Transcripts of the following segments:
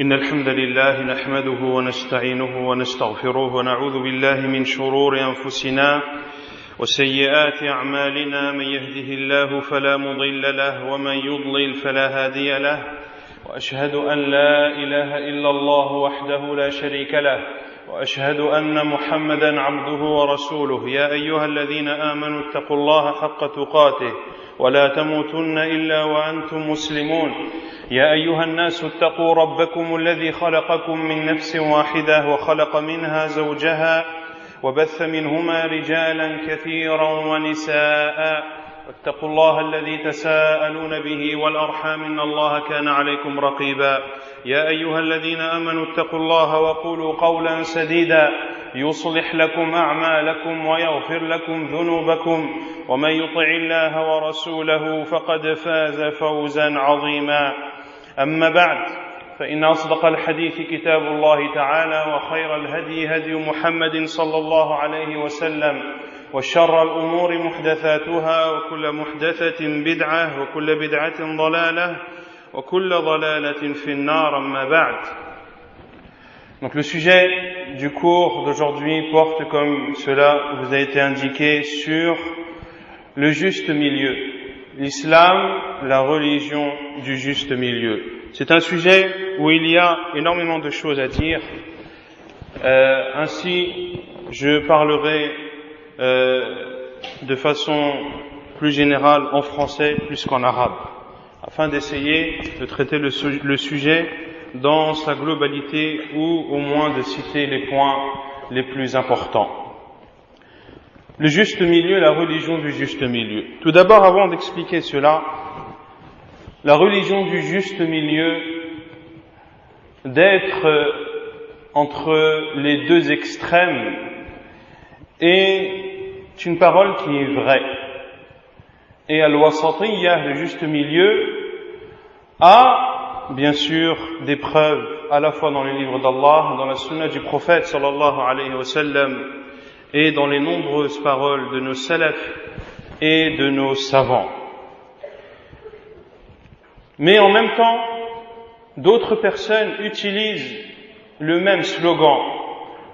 إن الحمد لله نحمده ونستعينه ونستغفره ونعوذ بالله من شرور أنفسنا وسيئات أعمالنا من يهده الله فلا مضل له ومن يضلل فلا هادي له وأشهد أن لا إله إلا الله وحده لا شريك له وأشهد أن محمدا عبده ورسوله يا أيها الذين آمنوا اتقوا الله حق تقاته ولا تموتن إلا وأنتم مسلمون يا أيها الناس اتقوا ربكم الذي خلقكم من نفس واحدة وخلق منها زوجها وبث منهما رجالا كثيرا ونساء واتقوا الله الذي تساءلون به والأرحام إن الله كان عليكم رقيبا يا أيها الذين آمنوا اتقوا الله وقولوا قولا سديدا يصلح لكم أعمالكم ويغفر لكم ذنوبكم ومن يطع الله ورسوله فقد فاز فوزا عظيما أما بعد فإن أصدق الحديث كتاب الله تعالى وخير الهدي هدي محمد صلى الله عليه وسلم وشر الأمور محدثاتها وكل محدثة بدعة وكل بدعة ضلالة وكل ضلالة في النار أما بعد. Donc le sujet du cours d'aujourd'hui porte, comme cela vous a été indiqué, sur le juste milieu. L'islam, la religion du juste milieu. C'est un sujet où il y a énormément de choses à dire. Ainsi, je parlerai de façon plus générale en français plus qu'en arabe, afin d'essayer de traiter le sujet dans sa globalité ou au moins de citer les points les plus importants. Le juste milieu, la religion du juste milieu. Tout d'abord, avant d'expliquer cela, la religion du juste milieu, d'être entre les deux extrêmes, est une parole qui est vraie. Et al-wasatiyya, le juste milieu, a bien sûr des preuves à la fois dans les livres d'Allah, dans la sunna du prophète sallallahu alayhi wa sallam et dans les nombreuses paroles de nos salafs et de nos savants. Mais en même temps, d'autres personnes utilisent le même slogan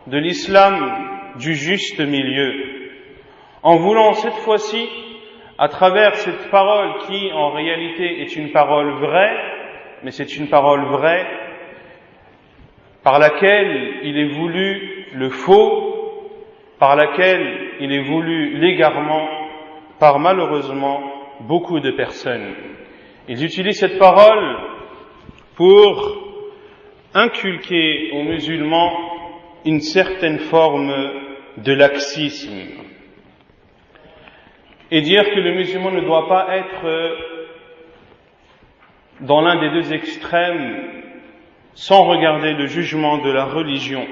de l'islam du juste milieu, en voulant cette fois-ci, à travers cette parole qui en réalité est une parole vraie, mais c'est une parole vraie par laquelle il est voulu le faux, par laquelle il est voulu l'égarement par malheureusement beaucoup de personnes. Ils utilisent cette parole pour inculquer aux musulmans une certaine forme de laxisme et dire que le musulman ne doit pas être dans l'un des deux extrêmes sans regarder le jugement de la religion.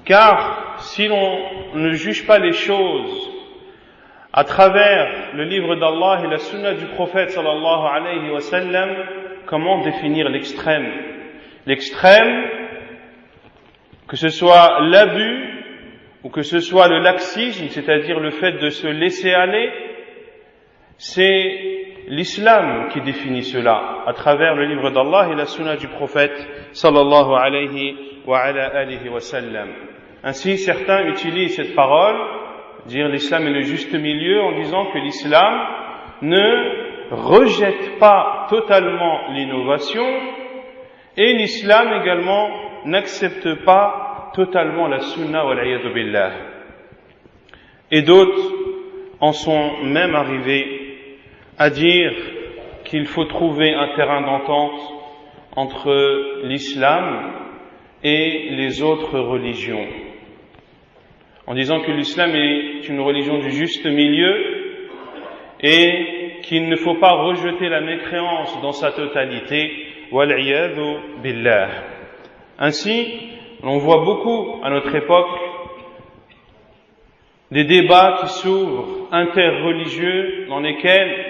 Car si l'on ne juge pas les choses à travers le livre d'Allah et la sunna du prophète sallallahu alayhi wa sallam, comment définir l'extrême? L'extrême, que ce soit l'abus ou que ce soit le laxisme, c'est-à-dire le fait de se laisser aller, c'est l'islam qui définit cela à travers le livre d'Allah et la sunna du prophète sallallahu alayhi wa alihi wa sallam. Ainsi, certains utilisent cette parole, dire l'islam est le juste milieu, en disant que l'islam ne rejette pas totalement l'innovation et l'islam également n'accepte pas totalement la sunna wal iyadu billah. Et d'autres en sont même arrivés à dire qu'il faut trouver un terrain d'entente entre l'islam et les autres religions, en disant que l'islam est une religion du juste milieu et qu'il ne faut pas rejeter la mécréance dans sa totalité, wal iyadu billah. Ainsi, on voit beaucoup à notre époque des débats qui s'ouvrent interreligieux dans lesquels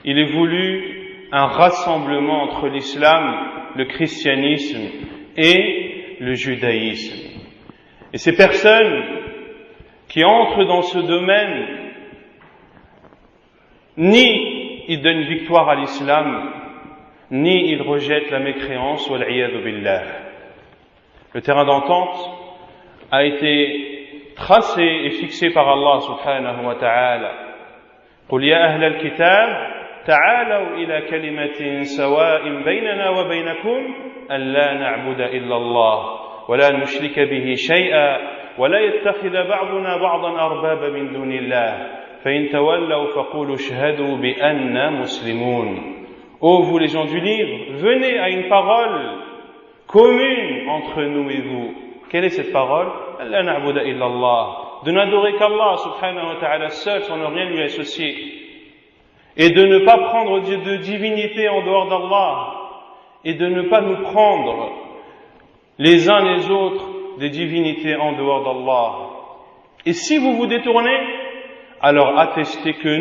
il est voulu un rassemblement entre l'islam, le christianisme et le judaïsme. Et ces personnes qui entrent dans ce domaine, ni ils donnent victoire à l'islam, ni il rejette la mécréance, wal-'iyadhu billah. Le terrain d'entente a été tracé et fixé par Allah subhanahu wa ta'ala. قل يا أهل الكتاب تعالوا إلى كلمة سواء بيننا وبينكم ألا نعبد إلا الله ولا نشرك به شيئا ولا يتخذ بعضنا بعضا أربابا من دون الله فإن تولوا فقولوا اشهدوا بأننا مسلمون. Ô vous les gens du livre, venez à une parole commune entre nous et vous. Quelle est cette parole? ألا نعبد إلا الله, de n'adorer qu'Allah subhanahu wa ta'ala seul sans ne rien lui associer, et de ne pas prendre de divinité en dehors d'Allah, et de ne pas nous prendre les uns les autres des divinités en dehors d'Allah. Et si vous vous détournez, alors attestez que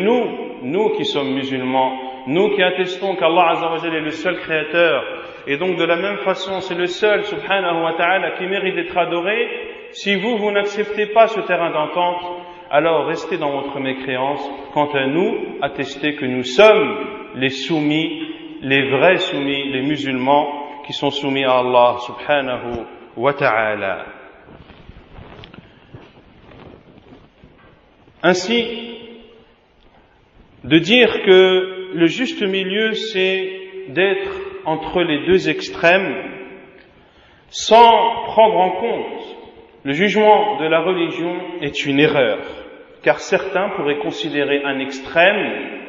nous qui sommes musulmans, nous qui attestons qu'Allah Azza wa Jalla est le seul créateur, et donc de la même façon c'est le seul subhanahu wa ta'ala qui mérite d'être adoré, si vous n'acceptez pas ce terrain d'entente, alors restez dans votre mécréance. Quant à nous, attestez que nous sommes les soumis, les vrais soumis, les musulmans qui sont soumis à Allah subhanahu wa ta'ala. Ainsi, de dire que le juste milieu, c'est d'être entre les deux extrêmes, sans prendre en compte le jugement de la religion, est une erreur, car certains pourraient considérer un extrême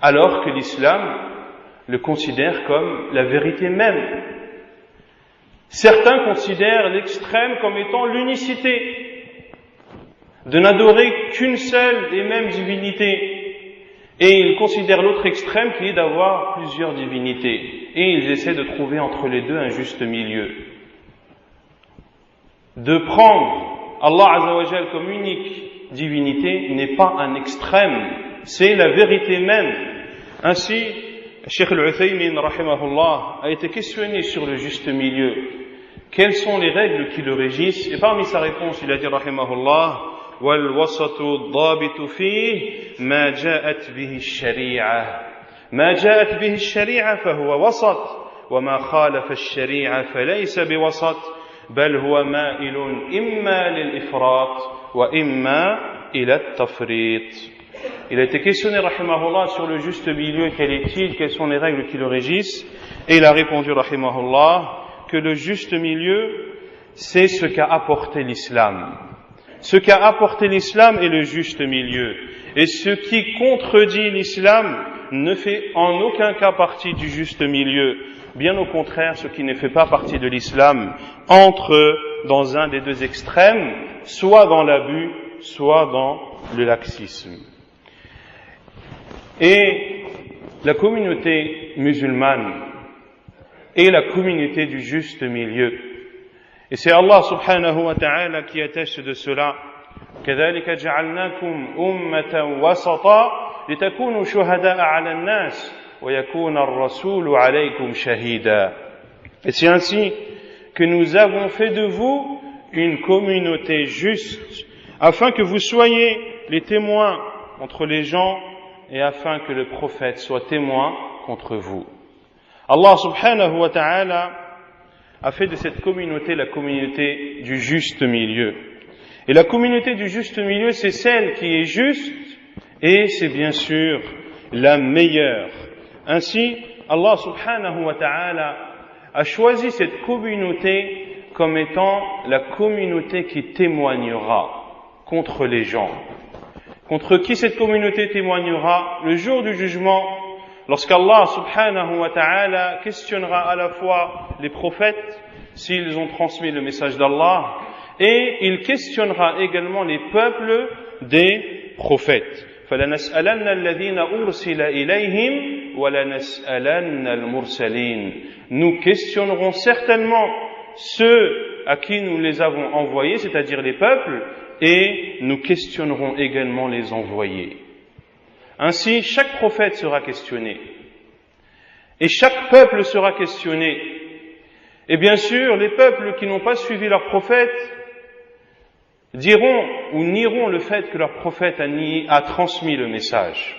alors que l'islam le considère comme la vérité même. Certains considèrent l'extrême comme étant l'unicité, de n'adorer qu'une seule et même divinité, et ils considèrent l'autre extrême qui est d'avoir plusieurs divinités, et ils essaient de trouver entre les deux un juste milieu. De prendre Allah Azza wa Jal comme unique divinité n'est pas un extrême, c'est la vérité même. Ainsi, Cheikh Al-Uthaymin rahimahullah a été questionné sur le juste milieu. Quelles sont les règles qui le régissent? Et parmi sa réponse, il a dit rahimahullah: والوسط الضابط فيه ما جاءت به الشريعة ما جاءت به الشريعة فهو وسط وما خالف الشريعة فليس بوسط بل هو مائل إما للإفراط وإما إلى التفريط. Il a été questionné rahimahullah sur le juste milieu, quel est-il, quelles sont les règles qui le régissent, et il a répondu rahimahullah que le juste milieu c'est ce qu'a apporté l'islam. Ce qu'a apporté l'islam est le juste milieu. Et ce qui contredit l'islam ne fait en aucun cas partie du juste milieu. Bien au contraire, ce qui ne fait pas partie de l'islam entre dans un des deux extrêmes, soit dans l'abus, soit dans le laxisme. Et la communauté musulmane est la communauté du juste milieu. Et c'est Allah subhanahu wa ta'ala qui atteste de cela. كذلك جعلناكم أمة وسطا لتكونوا شهداء على الناس ويكون الرسول عليكم شهيدا. Et c'est ainsi que nous avons fait de vous une communauté juste, afin que vous soyez les témoins entre les gens et afin que le prophète soit témoin contre vous. Allah subhanahu wa ta'ala a fait de cette communauté la communauté du juste milieu. Et la communauté du juste milieu, c'est celle qui est juste et c'est bien sûr la meilleure. Ainsi, Allah subhanahu wa ta'ala a choisi cette communauté comme étant la communauté qui témoignera contre les gens. Contre qui cette communauté témoignera? Le jour du jugement, lorsqu'Allah subhanahu wa ta'ala questionnera à la fois les prophètes s'ils ont transmis le message d'Allah, et il questionnera également les peuples des prophètes. فَلَنَسْأَلَنَّ الَّذِينَ أُرْسِلَ إِلَيْهِمْ وَلَنَسْأَلَنَّ الْمُرْسَلِينَ. Nous questionnerons certainement ceux à qui nous les avons envoyés, c'est-à-dire les peuples, et nous questionnerons également les envoyés. Ainsi, chaque prophète sera questionné, et chaque peuple sera questionné. Et bien sûr, les peuples qui n'ont pas suivi leur prophète diront ou nieront le fait que leur prophète a transmis le message.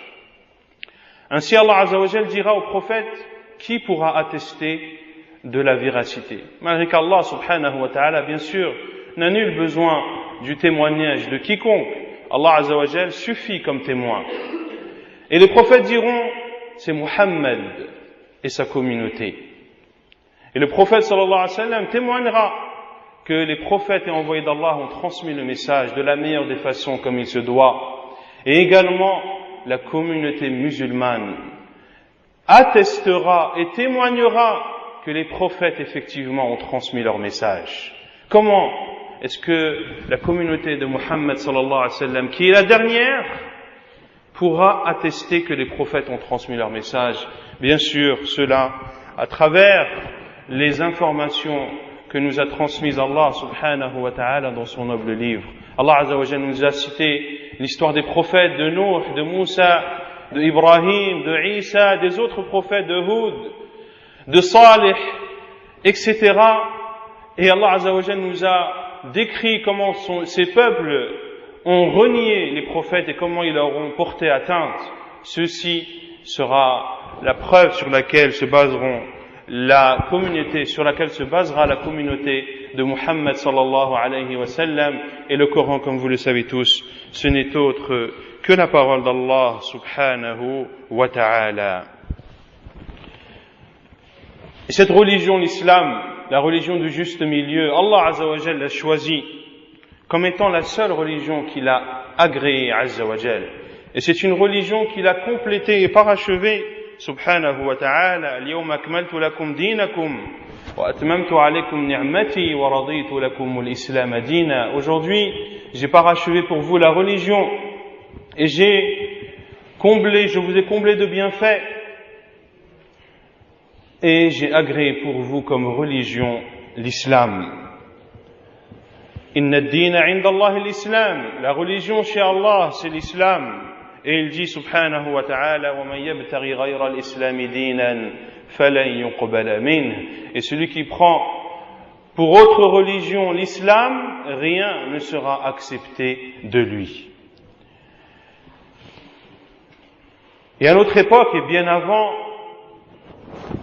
Ainsi, Allah Azza wa Jal dira au prophète: qui pourra attester de la véracité? Malgré qu'Allah subhanahu wa ta'ala, bien sûr, n'a nul besoin du témoignage de quiconque. Allah azza wa jal suffit comme témoin. Et les prophètes diront, c'est Muhammad et sa communauté. Et le prophète sallallahu alayhi wa sallam témoignera que les prophètes et envoyés d'Allah ont transmis le message de la meilleure des façons comme il se doit. Et également, la communauté musulmane attestera et témoignera que les prophètes effectivement ont transmis leur message. Comment est-ce que la communauté de Muhammad sallallahu alayhi wa sallam, qui est la dernière, pourra attester que les prophètes ont transmis leur message? Bien sûr, cela à travers les informations que nous a transmises Allah subhanahu wa ta'ala dans son noble livre. Allah azza wa jalla nous a cité l'histoire des prophètes de Nuh, de Moussa, de Ibrahim, de Isa, des autres prophètes de Hud, de Salih, etc. Et Allah azza wa jalla nous a décrit comment ces peuples ont renié les prophètes et comment ils leur ont porté atteinte. Ceci sera la preuve sur laquelle se basera la communauté de Muhammad sallallahu alayhi wa sallam. Et le Coran, comme vous le savez tous, ce n'est autre que la parole d'Allah subhanahu wa ta'ala. Et cette religion, l'islam, la religion du juste milieu, Allah azza wa jalla l'a choisie comme étant la seule religion qu'il a agréée azza wa jalla. Et c'est une religion qu'il a complétée et parachevée subhanahu wa ta'ala. Al-yawma akmaltu lakum dinakum wa atmamtu alaykum ni'mati wa raditu lakum al-islam dina. Aujourd'hui, j'ai parachevé pour vous la religion et je vous ai comblé de bienfaits et j'ai agréé pour vous comme religion l'islam. Inna ad-dina 'inda Allah al-islam. La religion chez Allah, c'est l'islam. Et il dit subhanahu wa ta'ala, wa man yabtaghi ghayra al-islam dinan falan yuqbala minh. Et celui qui prend pour autre religion l'islam, rien ne sera accepté de lui. Et à notre époque, et bien avant,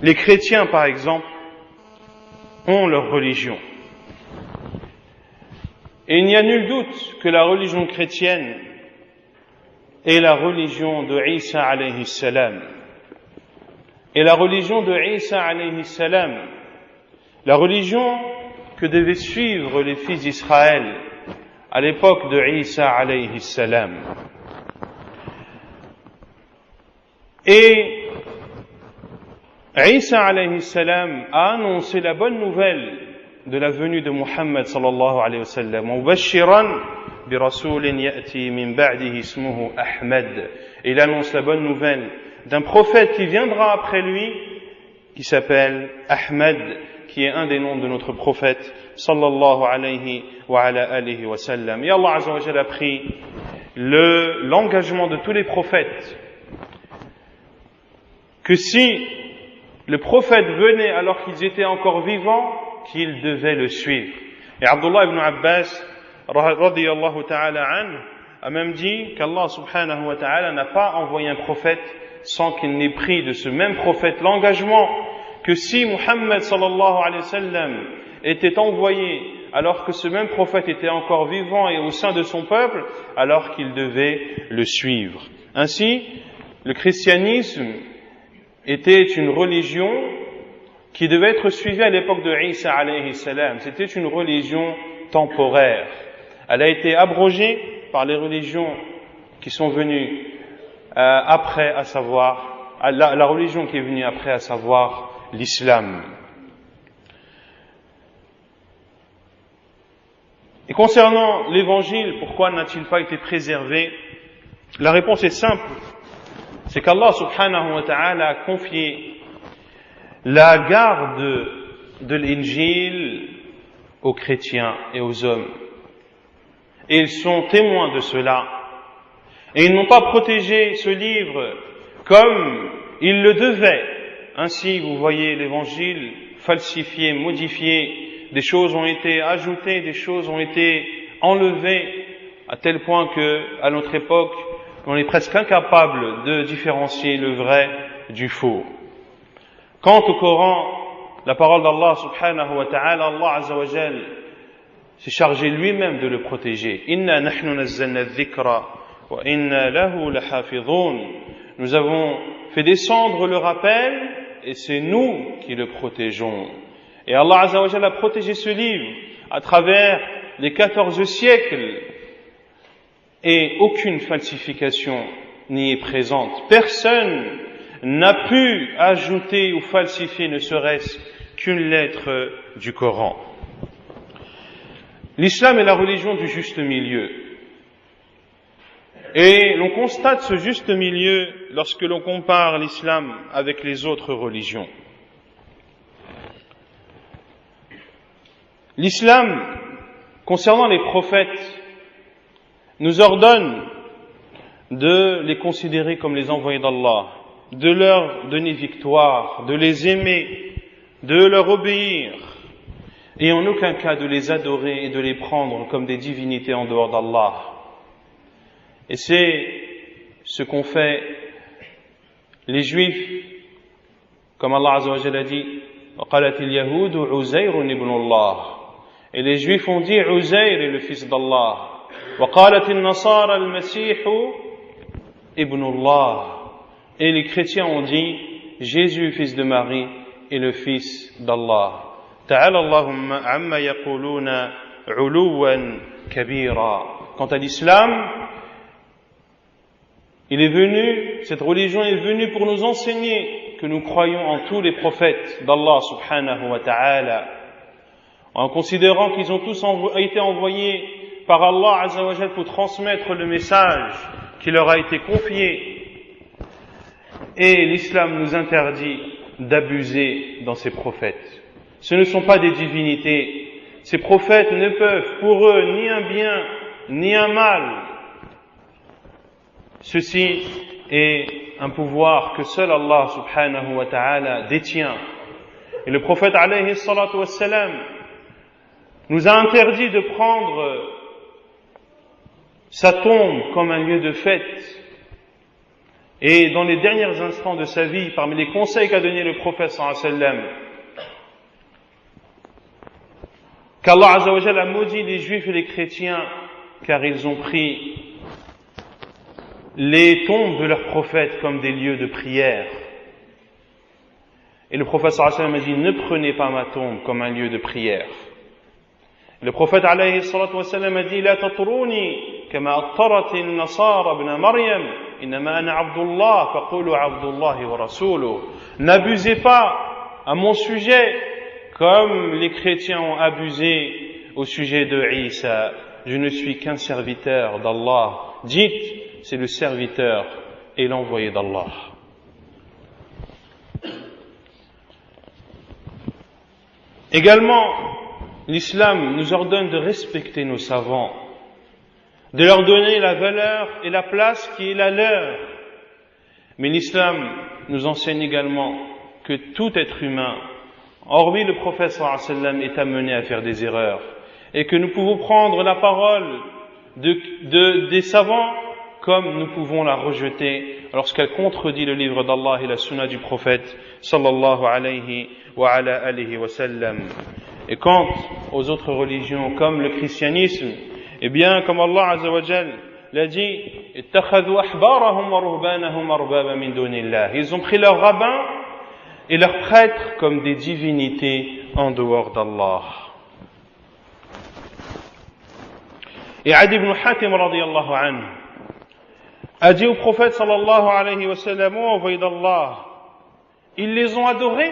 les chrétiens, par exemple, ont leur religion. Et il n'y a nul doute que la religion chrétienne est la religion de Isa alayhi salam. Et la religion de Isa alayhi salam, la religion que devaient suivre les fils d'Israël à l'époque de Isa alayhi salam. Et Isa alayhi salam a annoncé la bonne nouvelle de la venue de Muhammad sallallahu alayhi wa sallam. Mubashiran bi rasulin ya'ti min ba'dihi ismuhu Ahmad. Et il annonce la bonne nouvelle d'un prophète qui viendra après lui, qui s'appelle Ahmad, qui est un des noms de notre prophète sallallahu alayhi wa ala alihi wa sallam. Et Allah azza wa jalla a pris l'engagement de tous les prophètes que si le prophète venait alors qu'ils étaient encore vivants, qu'ils devaient le suivre. Et Abdullah ibn Abbas radiyallahu ta'ala anhu a même dit qu'Allah subhanahu wa ta'ala n'a pas envoyé un prophète sans qu'il n'ait pris de ce même prophète l'engagement que si Muhammad sallallahu alayhi wa sallam était envoyé alors que ce même prophète était encore vivant et au sein de son peuple, alors qu'il devait le suivre. Ainsi, le christianisme était une religion qui devait être suivie à l'époque de Isa alayhi salam. C'était une religion temporaire. Elle a été abrogée par les religions qui sont venues après, à savoir, la religion qui est venue après, à savoir l'islam. Et concernant l'évangile, pourquoi n'a-t-il pas été préservé? La réponse est simple. C'est qu'Allah subhanahu wa ta'ala a confié la garde de l'Injil aux chrétiens et aux hommes. Et ils sont témoins de cela. Et ils n'ont pas protégé ce livre comme ils le devaient. Ainsi, vous voyez l'Évangile falsifié, modifié, des choses ont été ajoutées, des choses ont été enlevées, à tel point que, à notre époque, on est presque incapable de différencier le vrai du faux. Quant au Coran, la parole d'Allah subhanahu wa ta'ala, Allah azza wa jal s'est chargé lui-même de le protéger. Inna nahnu nazzalna adh-dhikra wa inna lahu lahafidhun. Nous avons fait descendre le rappel et c'est nous qui le protégeons. Et Allah azza wa jal a protégé ce livre à travers les 14 siècles et aucune falsification n'y est présente. Personne n'a pu ajouter ou falsifier ne serait-ce qu'une lettre du Coran. L'islam est la religion du juste milieu. Et l'on constate ce juste milieu lorsque l'on compare l'islam avec les autres religions. L'islam, concernant les prophètes, nous ordonne de les considérer comme les envoyés d'Allah, de leur donner victoire, de les aimer, de leur obéir, et en aucun cas de les adorer et de les prendre comme des divinités en dehors d'Allah. Et c'est ce qu'ont fait les Juifs, comme Allah Azza wa Jalla a dit, وَقَالَتِ الْيَهُودُ عُزَيْرٌ ابْنُ اللَّهِ. Et les Juifs ont dit Uzair est le fils d'Allah. وَقَالَتِ النَّصَارَى الْمَسِيحُ ابْنُ اللَّهِ. Et les chrétiens ont dit Jésus, fils de Marie, est le fils d'Allah. تعالى اللهم عما يقولون علوا كبيرا. Quant à l'islam, il est venu, cette religion est venue pour nous enseigner que nous croyons en tous les prophètes d'Allah subhanahu wa ta'ala, en considérant qu'ils ont tous été envoyés par Allah azza wa jal pour transmettre le message qui leur a été confié. Et l'islam nous interdit d'abuser dans ces prophètes. Ce ne sont pas des divinités. Ces prophètes ne peuvent pour eux ni un bien ni un mal. Ceci est un pouvoir que seul Allah subhanahu wa ta'ala détient. Et le prophète alayhi salatu wassalam nous a interdit de prendre sa tombe comme un lieu de fête. Et dans les derniers instants de sa vie, parmi les conseils qu'a donné le prophète sallallahu alayhi wa sallam, qu'Allah Azza wa Jalla a maudit les juifs et les chrétiens car ils ont pris les tombes de leurs prophètes comme des lieux de prière. Et le prophète sallallahu alayhi wa sallam a dit ne prenez pas ma tombe comme un lieu de prière. Et le prophète alayhi salatu wa sallam a dit la tatruni kama attarat an-nasara ibn Maryam innama ana abdullah faqulu abdullahi wa rasuluhu. N'abusez pas à mon sujet comme les chrétiens ont abusé au sujet de Isa. Je ne suis qu'un serviteur d'Allah. Dites, c'est le serviteur et l'envoyé d'Allah. Également, l'islam nous ordonne de respecter nos savants, de leur donner la valeur et la place qui est la leur. Mais l'islam nous enseigne également que tout être humain, hormis le prophète sallallahu alayhi wa sallam, est amené à faire des erreurs et que nous pouvons prendre la parole des savants comme nous pouvons la rejeter lorsqu'elle contredit le livre d'Allah et la sunna du prophète sallallahu alayhi wa ala alihi wa sallam. Et quant aux autres religions comme le christianisme, eh bien comme Allah azza wa jal l'a dit, ittakhadhu ahbarahum wa ruhbanahum arbaba min dunillah. Ils ont pris leurs rabbins et leurs prêtres comme des divinités en dehors d'Allah. Et Adi ibn Hatim radiyallahu anhu a dit au prophète sallallahu alayhi wa sallam, ô envoyé d'Allah, ils les ont adorés.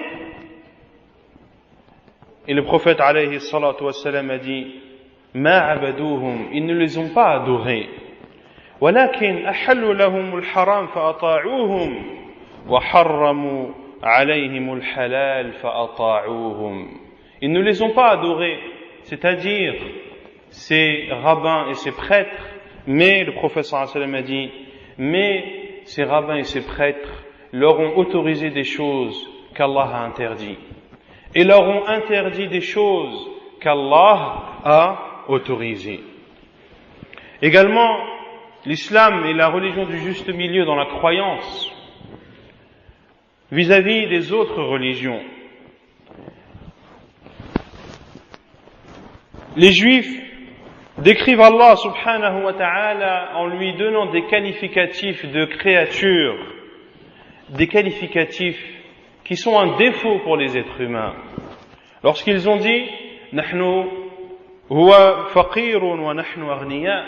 Et le prophète alayhi salatu wa sallam a dit, ma abaduhum, ils ne les ont pas adorés. Walakin ahallu lahum al-haram fa-ata'uhum wa harramu alayhim al-halal fa-ata'uhum. Ils ne les ont pas adorés, c'est-à-dire ces rabbins et ces prêtres, mais le prophète sallallahu alayhi wa sallam a dit, mais ces rabbins et ces prêtres leur ont autorisé des choses qu'Allah a interdites et leur ont interdit des choses qu'Allah a autorisées. Également, l'islam est la religion du juste milieu dans la croyance. vis-à-vis des autres religions. Les Juifs décrivent Allah subhanahu wa ta'ala en lui donnant des qualificatifs de créature, des qualificatifs qui sont un défaut pour les êtres humains. Lorsqu'ils ont dit « Nahnu huwa faqirun wa nahnu aghniya »,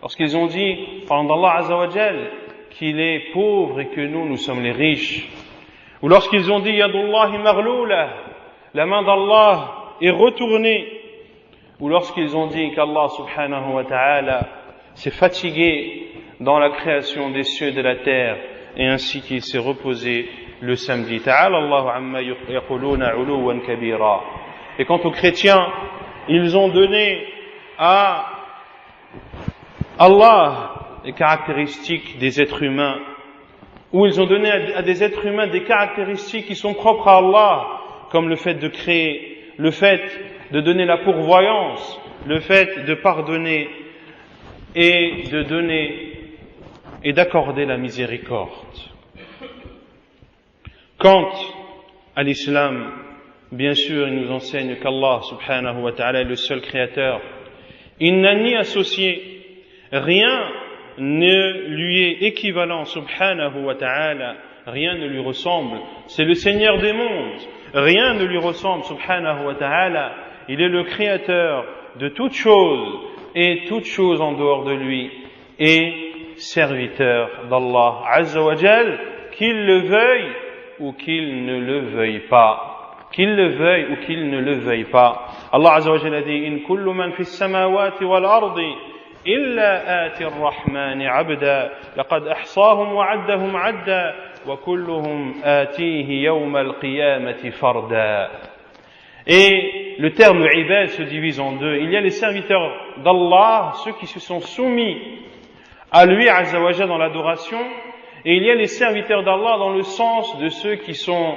lorsqu'ils ont dit, parlant d'Allah azza wa jal, qu'il est pauvre et que nous sommes les riches, ou lorsqu'ils ont dit « Yadullahi maghlula », la main d'Allah est retournée, ou lorsqu'ils ont dit qu'Allah subhanahu wa ta'ala s'est fatigué dans la création des cieux et de la terre, et ainsi qu'il s'est reposé le samedi. Ta'ala Allahu amma yaquluna 'uluwan kabira. Et quant aux chrétiens, ils ont donné à Allah les caractéristiques des êtres humains, ou ils ont donné à des êtres humains des caractéristiques qui sont propres à Allah, comme le fait de créer, le fait de donner la pourvoyance, le fait de pardonner et de donner et d'accorder la miséricorde. Quant à l'islam, bien sûr, il nous enseigne qu'Allah subhanahu wa ta'ala est le seul créateur. Il n'a ni associé, rien ne lui est équivalent subhanahu wa ta'ala, rien ne lui ressemble. C'est le Seigneur des mondes, rien ne lui ressemble subhanahu wa ta'ala. Il est le créateur de toutes choses et toutes choses en dehors de lui, et serviteur d'Allah azza wa jal, qu'il le veuille ou qu'il ne le veuille pas. Qu'il le veuille ou qu'il ne le veuille pas. Allah azza wa jal a dit: In kullu man fis samawati wal ardi illa ati ar-rahmani 'abda laqad ahsahum wa 'addahum 'adda wa kulluhum atihi yawm al-qiyamati farda. Et le terme ibad se divise en deux. Il y a les serviteurs d'Allah, ceux qui se sont soumis à lui azza wa jal dans l'adoration, et il y a les serviteurs d'Allah dans le sens de ceux qui sont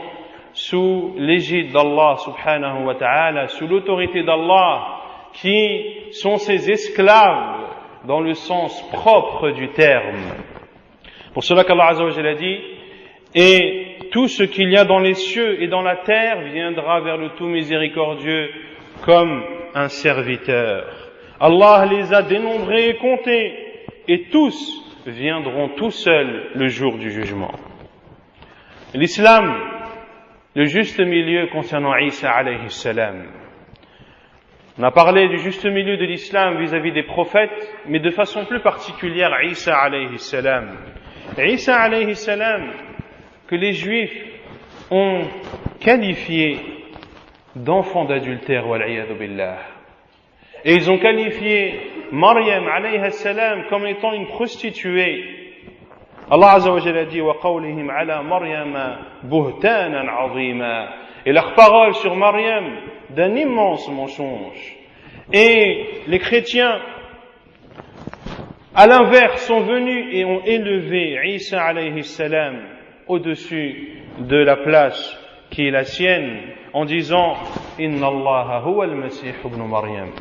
sous l'égide d'Allah subhanahu wa ta'ala, sous l'autorité d'Allah, qui sont ses esclaves dans le sens propre du terme. Pour cela qu'Allah azza wa jal a dit: et tout ce qu'il y a dans les cieux et dans la terre viendra vers le tout miséricordieux comme un serviteur. Allah les a dénombrés et comptés, et tous viendront tout seuls le jour du jugement. L'islam, le juste milieu concernant Isa alayhi salam. On a parlé du juste milieu de l'islam vis-à-vis des prophètes, mais de façon plus particulière Isa alayhi salam. Isa alayhi salam, que les Juifs ont qualifié d'enfant d'adultère, wal'iyadu billah. Et ils ont qualifié Maryam alayhi salam comme étant une prostituée. Allah azza wa jalla dit: wa qawlihim ala Maryam buhtanan azima. Et leur parole sur Maryam d'un immense mensonge. Et les chrétiens, à l'inverse, sont venus et ont élevé Isa alayhi salam au-dessus de la place qui est la sienne, en disant Inna Allah huwa al-Masih ibn Maryam,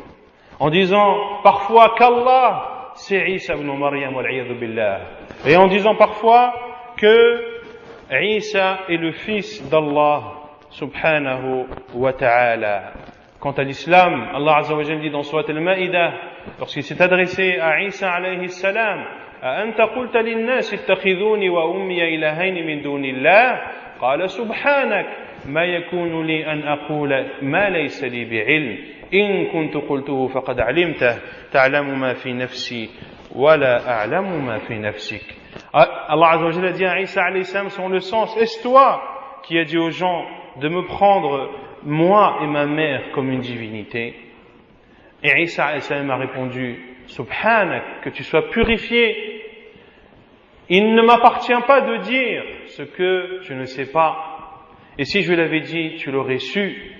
en disant parfois qu'Allah c'est Isa ibn Maryam wal-'iyadhu billah, et en disant parfois que Isa est le fils d'Allah subhanahu wa ta'ala. Quant à l'islam, Allah azza wa jalla dit dans Surat al-Ma'idah, lorsqu'il s'est adressé à Isa alayhi salam: أأنت قلت للناس اتخذوني وأمي إلهين من دون الله قال سبحانك ما يكون لي أن أقول ما ليس لي بعلم إن كنت قلته فقد علمته تعلم ما في نفسي ولا أعلم ما في نفسك. Allah azza wa jalla dit à Isa alayhi salam selon le sens: est-ce toi qui as dit aux gens de me prendre moi et ma mère comme une divinité? Et Isa alayhi salam a répondu: Subhanak, que tu sois purifié. Il ne m'appartient pas de dire ce que je ne sais pas. Et si je l'avais dit, tu l'aurais su.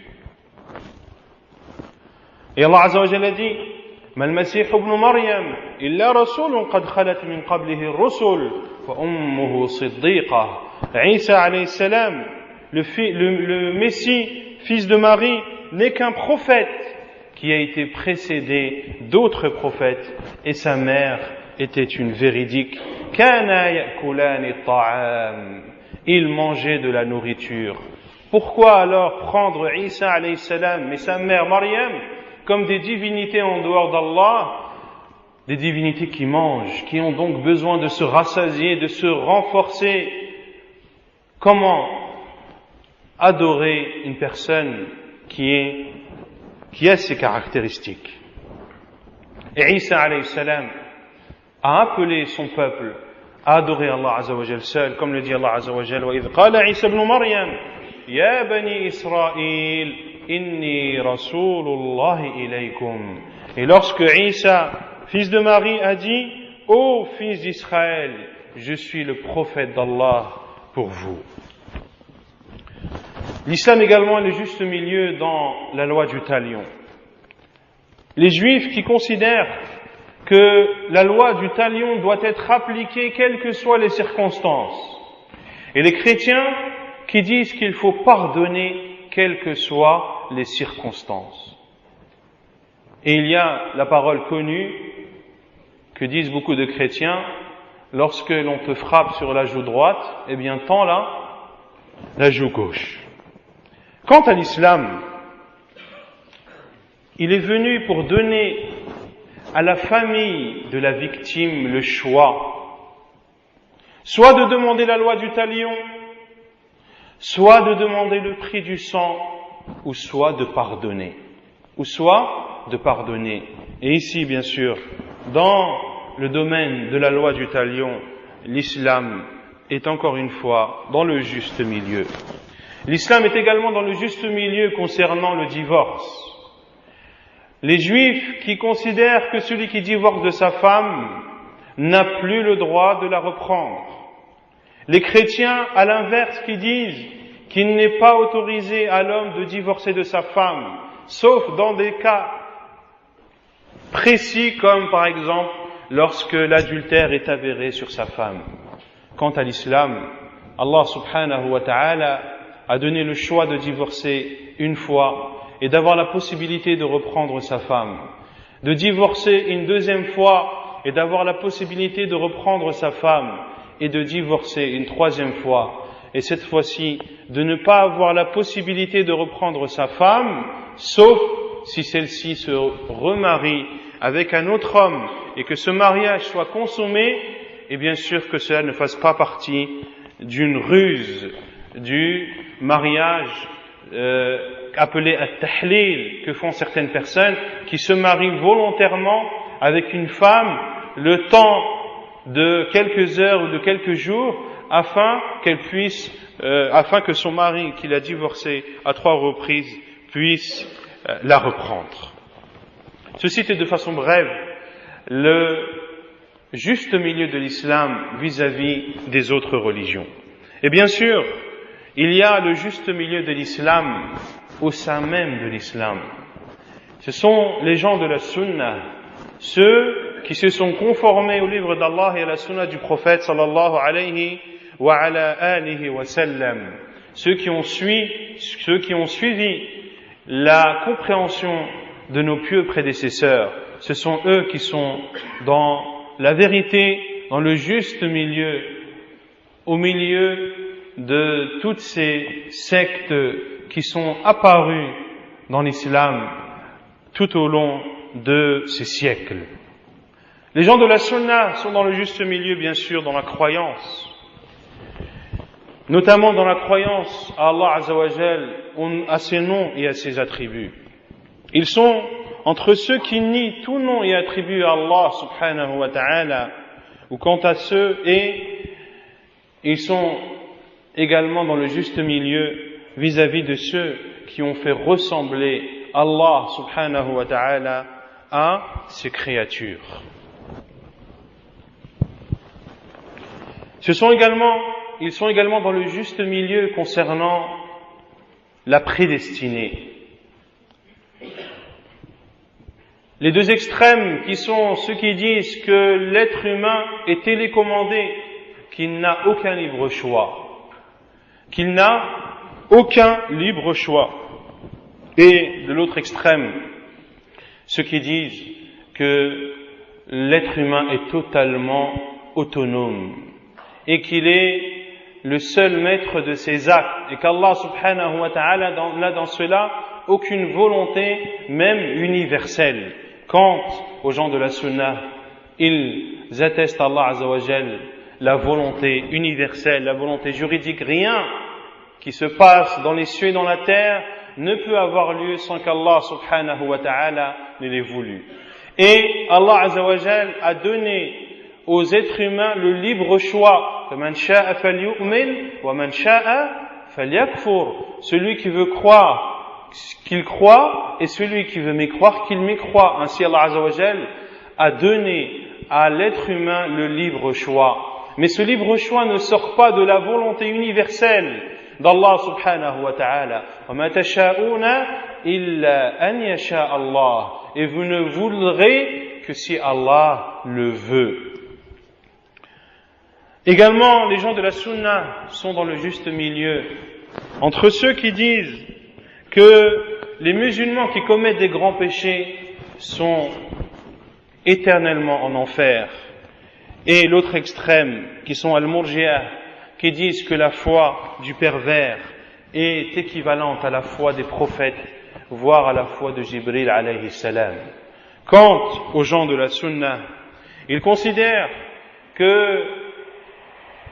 Et Allah azza wa jalla dit: ما المسيح ابن مريم إلا رسول قد خلت من قبله الرسل وأمه صديقة. Isa alayhi salam, le Messie, fils de Marie, n'est qu'un prophète qui a été précédé d'autres prophètes, et sa mère était une véridique. Kana ya'kulani at-ta'am. il mangeait de la nourriture. Pourquoi alors prendre Isa alayhi salam et sa mère Maryam comme des divinités en dehors d'Allah, des divinités qui mangent, qui ont donc besoin de se rassasier, de se renforcer? Comment adorer une personne qui a ces caractéristiques? Et Isa alayhi salam a appelé son peuple à adorer Allah Azza wa Jal seul, comme le dit Allah Azza wa Jal: وَإِذْ قَالَ عِيسَى ابْنُ مَرْيَمَ يَا بَنِي إِسْرَائِيلَ إِنِّي رَسُولُ اللَّهِ إِلَيْكُمْ. Et lorsque Isa, fils de Marie, a dit: ô fils d'Israël, je suis le prophète d'Allah pour vous. L'islam également est le juste milieu dans la loi du talion. Les juifs qui considèrent que la loi du talion doit être appliquée quelles que soient les circonstances, et les chrétiens qui disent qu'il faut pardonner quelles que soient les circonstances. Et il y a la parole connue que disent beaucoup de chrétiens: lorsque l'on te frappe sur la joue droite, eh bien tends la joue gauche. Quant à l'islam, il est venu pour donner à la famille de la victime le choix, soit de demander la loi du talion, soit de demander le prix du sang, ou soit de pardonner. Et ici, bien sûr, dans le domaine de la loi du talion, l'islam est encore une fois dans le juste milieu. L'islam est également dans le juste milieu concernant le divorce. Les juifs qui considèrent que celui qui divorce de sa femme n'a plus le droit de la reprendre. Les chrétiens, à l'inverse, qui disent qu'il n'est pas autorisé à l'homme de divorcer de sa femme, sauf dans des cas précis, comme par exemple lorsque l'adultère est avéré sur sa femme. Quant à l'islam, Allah subhanahu wa ta'ala a donné le choix de divorcer une fois et d'avoir la possibilité de reprendre sa femme, de divorcer une deuxième fois et d'avoir la possibilité de reprendre sa femme, et de divorcer une troisième fois, et cette fois-ci de ne pas avoir la possibilité de reprendre sa femme, sauf si celle-ci se remarie avec un autre homme et que ce mariage soit consommé, et bien sûr que cela ne fasse pas partie d'une ruse du mariage appelé at-tahlil que font certaines personnes qui se marient volontairement avec une femme le temps de quelques heures ou de quelques jours afin que son mari qui l'a divorcée à 3 reprises puisse la reprendre. Ceci était de façon brève le juste milieu de l'islam vis-à-vis des autres religions. Et bien sûr, il y a le juste milieu de l'islam au sein même de l'islam. Ce sont les gens de la sunna, ceux qui se sont conformés au livre d'Allah et à la sunna du prophète sallallahu alayhi wa ala alihi wa sallam, ceux qui ont suivi la compréhension de nos pieux prédécesseurs. Ce sont eux qui sont dans la vérité, dans le juste milieu, au milieu de toutes ces sectes qui sont apparues dans l'islam tout au long de ces siècles. Les gens de la sunna sont dans le juste milieu, bien sûr, dans la croyance, notamment dans la croyance à Allah Azza wa Jal, à ses noms et à ses attributs. Ils sont entre ceux qui nient tout nom et attribut à Allah subhanahu wa ta'ala, ou quant à ceux, et ils sont également dans le juste milieu vis-à-vis de ceux qui ont fait ressembler Allah subhanahu wa ta'ala à ses créatures. Ils sont également dans le juste milieu concernant la prédestinée. Les deux extrêmes qui sont ceux qui disent que l'être humain est télécommandé, qu'il n'a aucun libre choix. Et de l'autre extrême, ceux qui disent que l'être humain est totalement autonome et qu'il est le seul maître de ses actes et qu'Allah subhanahu wa ta'ala n'a dans cela aucune volonté même universelle. Quant aux gens de la sunna, ils attestent à Allah azza wa jal la volonté universelle, la volonté juridique. Rien qui se passe dans les cieux et dans la terre ne peut avoir lieu sans qu'Allah subhanahu wa ta'ala ne l'ait voulu. Et Allah azza wa jal a donné aux êtres humains le libre choix. فَمَنْ شَاءَ فَلْيُؤْمِنْ وَمَنْ شَاءَ فَلْيَكْفُرْ. Celui qui veut croire, qu'il croit, et celui qui veut mécroire, qu'il mécroit. Ainsi Allah azza wa jal a donné à l'être humain le libre choix. Mais ce libre choix ne sort pas de la volonté universelle d'Allah subhanahu wa ta'ala. وَمَا تَشَاءُونَ إِلَّا أَنْ يَشَاءَ اللَّهُ. Et vous ne voudrez que si Allah le veut. Également, les gens de la sunna sont dans le juste milieu entre ceux qui disent que les musulmans qui commettent des grands péchés sont éternellement en enfer, et l'autre extrême qui sont al-Murji'ah, qui disent que la foi du pervers est équivalente à la foi des prophètes, voire à la foi de Jibril alayhi salam. Quant aux gens de la sunna, ils considèrent que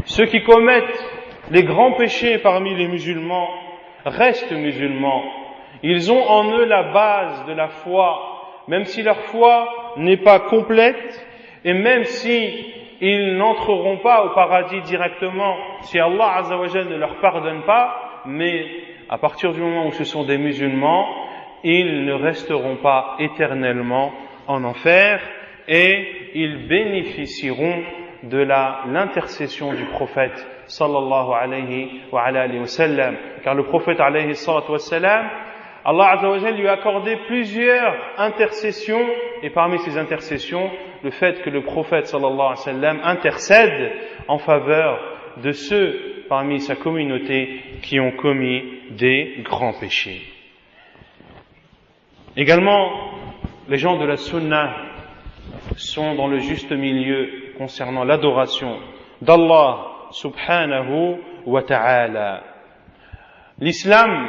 ceux qui commettent les grands péchés parmi les musulmans restent musulmans. Ils ont en eux la base de la foi, même si leur foi n'est pas complète, et même si ils n'entreront pas au paradis directement, si Allah azza wa jalla ne leur pardonne pas, mais à partir du moment où ce sont des musulmans, ils ne resteront pas éternellement en enfer, et ils bénéficieront de l'intercession du prophète sallallahu alayhi wa sallam. Car le prophète alayhi salatu wa sallam, Allah azza wa jalla lui a accordé plusieurs intercessions, et parmi ces intercessions, le fait que le prophète sallallahu alayhi wa sallam intercède en faveur de ceux parmi sa communauté qui ont commis des grands péchés. Également, les gens de la sunna sont dans le juste milieu concernant l'adoration d'Allah subhanahu wa ta'ala. L'islam,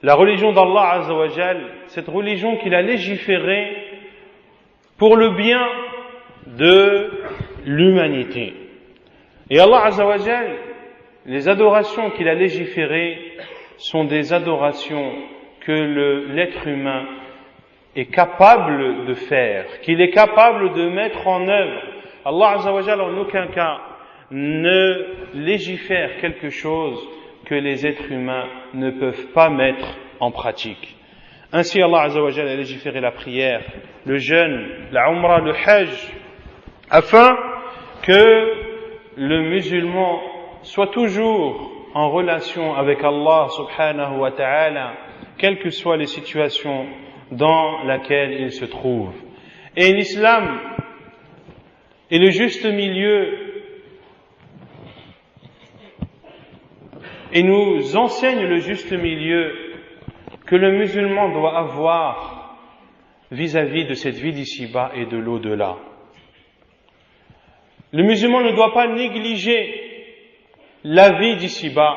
la religion d'Allah azza wa jal, cette religion qu'il a légiférée pour le bien de l'humanité. Et Allah azza wa jal, les adorations qu'il a légiférées sont des adorations que l'être humain est capable de faire, qu'il est capable de mettre en œuvre. Allah azza wa jalla en aucun cas ne légifère quelque chose que les êtres humains ne peuvent pas mettre en pratique. Ainsi Allah azza wa jalla a légiféré la prière, le jeûne, la umrah, le hajj, afin que le musulman soit toujours en relation avec Allah subhanahu wa ta'ala, quelles que soient les situations dans laquelle il se trouve. Et l'islam est le juste milieu et nous enseigne le juste milieu que le musulman doit avoir vis-à-vis de cette vie d'ici-bas et de l'au-delà. Le musulman ne doit pas négliger la vie d'ici-bas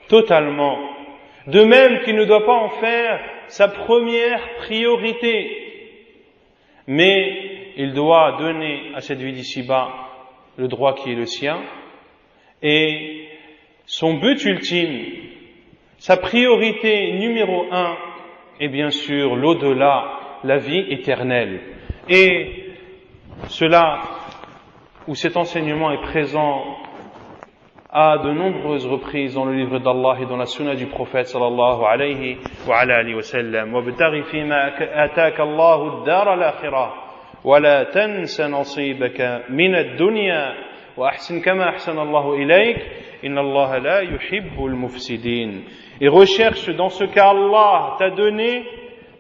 totalement, de même qu'il ne doit pas en faire sa première priorité, mais il doit donner à cette vie d'ici-bas le droit qui est le sien, et son but ultime, sa priorité numéro 1 est bien sûr l'au-delà, la vie éternelle. Et cela, où cet enseignement est présent à de nombreuses reprises dans le livre d'Allah et dans la sunna du prophète sallallahu alayhi wa alihi wa sallam. وَابْتَغِ فِيمَا آتَاكَ اللَّهُ الدَّارَ الْآخِرَةَ وَلَا تَنْسَ نَصِيبَكَ مِنَ الدُّنْيَا وَأَحْسِنْ كَمَا أَحْسَنَ اللَّهُ إِلَيْكَ إِنَّ اللَّهَ لَا يُحِبُّ الْمُفْسِدِينَ. Et recherche dans ce qu'Allah t'a donné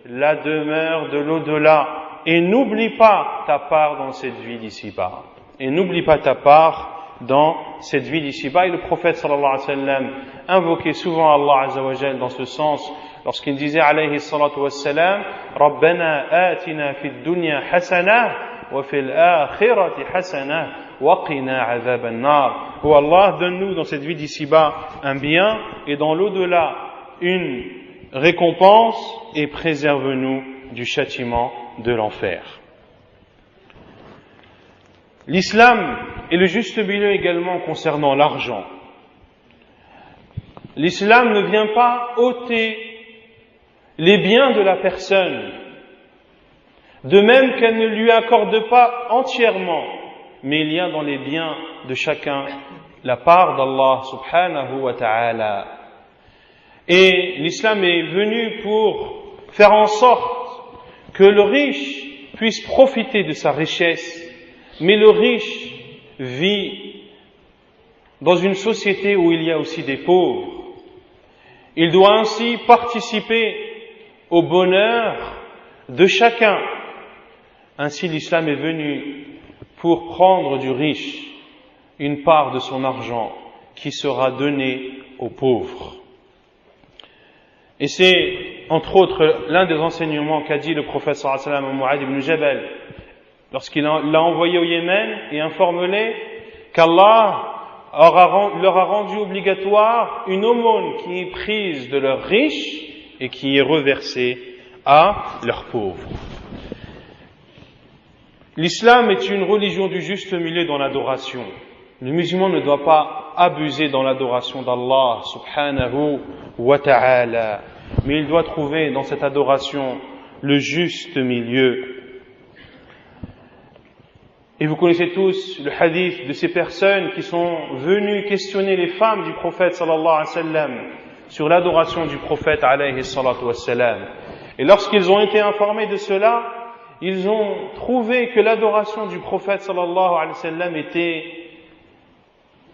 la demeure de l'au-delà, et n'oublie pas ta part dans cette vie d'ici-bas. Et n'oublie pas ta part dans cette vie d'ici-bas. Et le prophète sallallahu alayhi wa sallam invoquait souvent Allah azza wa jal dans ce sens lorsqu'il disait alayhi salatu wa sallam Rabbana atina fid dunya hasana وفي الآخرة حسنة وقنا عذاب النار. Oh Allah, donne-nous dans cette vie d'ici-bas un bien et dans l'au-delà une récompense et préserve-nous du châtiment de l'enfer. L'islam est le juste milieu également concernant l'argent. L'islam ne vient pas ôter les biens de la personne, de même qu'elle ne lui accorde pas entièrement, mais il y a dans les biens de chacun la part d'Allah subhanahu wa ta'ala. Et l'islam est venu pour faire en sorte que le riche puisse profiter de sa richesse, mais le riche vit dans une société où il y a aussi des pauvres. Il doit ainsi participer au bonheur de chacun. Ainsi, l'islam est venu pour prendre du riche une part de son argent qui sera donnée aux pauvres. Et c'est, entre autres, l'un des enseignements qu'a dit le prophète sallallahu alayhi wa sallam à Mu'adh ibn Jabal, lorsqu'il l'a envoyé au Yémen, et informe-les qu'Allah leur a rendu obligatoire une aumône qui est prise de leurs riches et qui est reversée à leurs pauvres. L'islam est une religion du juste milieu dans l'adoration. Le musulman ne doit pas abuser dans l'adoration d'Allah subhanahu wa ta'ala, mais il doit trouver dans cette adoration le juste milieu. Et vous connaissez tous le hadith de ces personnes qui sont venues questionner les femmes du prophète sallallahu alayhi wa sallam sur l'adoration du prophète alayhi salatu wa sallam. Et lorsqu'ils ont été informés de cela, ils ont trouvé que l'adoration du prophète sallallahu alayhi wa sallam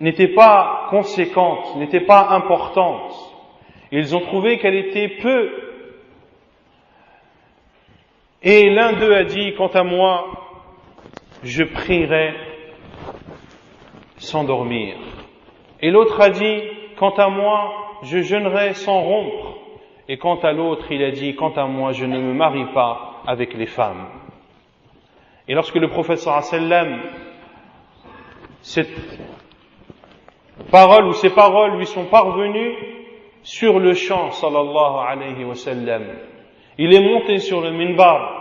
n'était pas conséquente, n'était pas importante. Ils ont trouvé qu'elle était peu. Et l'un d'eux a dit, quant à moi, je prierai sans dormir. Et l'autre a dit, quant à moi, je jeûnerai sans rompre. Et quant à l'autre, il a dit, quant à moi, je ne me marie pas avec les femmes. Et lorsque le prophète sallallahu alayhi wa sallam, cette parole ou ces paroles lui sont parvenues sur le champ, sallallahu alayhi wa sallam, il est monté sur le minbar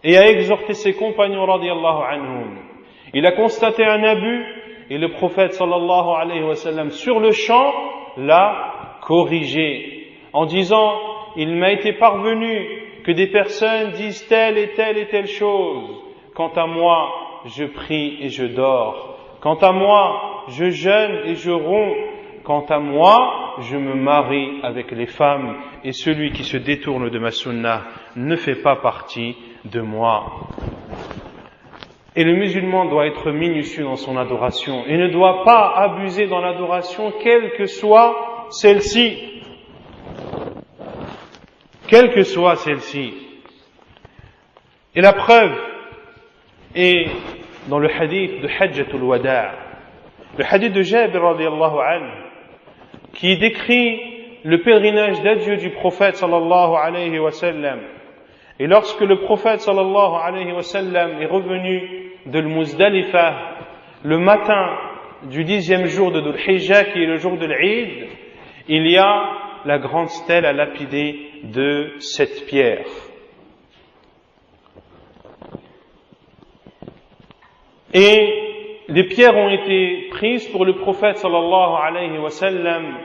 et a exhorté ses compagnons radiyallahu anhum. Il a constaté un abus et le prophète sallallahu alayhi wa sallam sur le champ l'a corrigé en disant, il m'a été parvenu que des personnes disent telle et telle et telle chose. Quant à moi, je prie et je dors. Quant à moi, je jeûne et je romps. Quant à moi, je me marie avec les femmes, et celui qui se détourne de ma sunna ne fait pas partie de moi. Et le musulman doit être minutieux dans son adoration, et ne doit pas abuser dans l'adoration, quelle que soit celle-ci. Quelle que soit celle-ci. Et la preuve est dans le hadith de Hajjatul Wada', le hadith de Jabir radiyallahu anhu, qui décrit le pèlerinage d'adieu du prophète sallallahu alayhi wa sallam. Et lorsque le prophète sallallahu alayhi wa sallam est revenu de Muzdalifa le matin du 10e jour de Dhul Hijjah, qui est le jour de l'Eid, il y a la grande stèle à lapider de 7 pierres. Et les pierres ont été prises pour le prophète sallallahu alayhi wa sallam,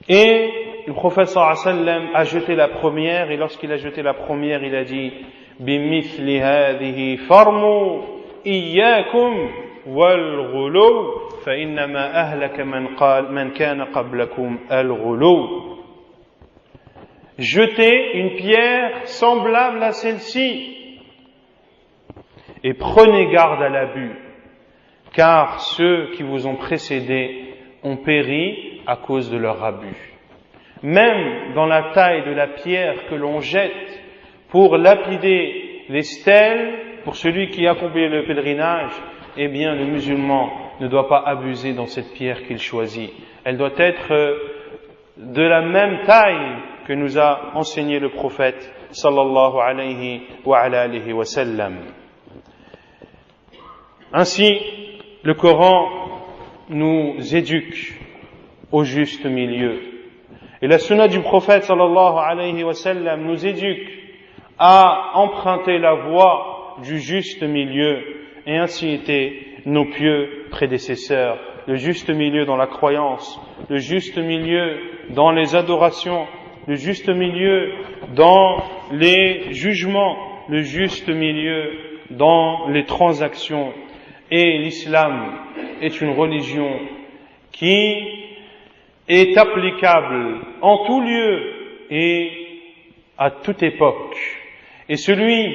et le prophète sallallahu alayhi wa sallam a jeté la première, et lorsqu'il a jeté la première, il a dit bimithli hadhihi farmu iyyakum wal ghulu fa innama ahlaka man kana qablakum al ghulu. Jetez une pierre semblable à celle-ci et prenez garde à l'abus, car ceux qui vous ont précédés ont péri à cause de leur abus. Même dans la taille de la pierre que l'on jette pour lapider les stèles, pour celui qui accomplit le pèlerinage, eh bien le musulman ne doit pas abuser dans cette pierre qu'il choisit. Elle doit être de la même taille que nous a enseigné le prophète sallallahu alayhi wa sallam. Ainsi, le Coran nous éduque au juste milieu. Et la sunna du prophète sallallahu alayhi wa sallam nous éduque à emprunter la voie du juste milieu, et ainsi étaient nos pieux prédécesseurs. Le juste milieu dans la croyance, le juste milieu dans les adorations, le juste milieu dans les jugements, le juste milieu dans les transactions. Et l'islam est une religion qui est applicable en tout lieu et à toute époque. Et celui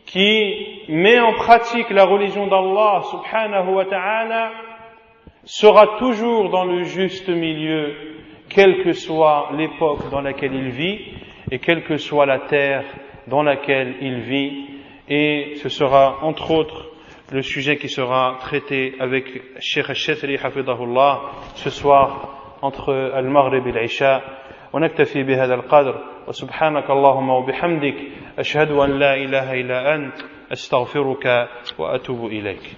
qui met en pratique la religion d'Allah subhanahu wa ta'ala sera toujours dans le juste milieu, quelle que soit l'époque dans laquelle il vit et quelle que soit la terre dans laquelle il vit. Et ce sera entre autres le sujet qui sera traité avec Cheikh al-Shatri hafidahullah ce soir entre al-Maghrib et l'Isha. ونكتفي بهذا القدر وسبحانك اللهم وبحمدك أشهد أن لا إله إلا أنت أستغفرك وأتوب إليك.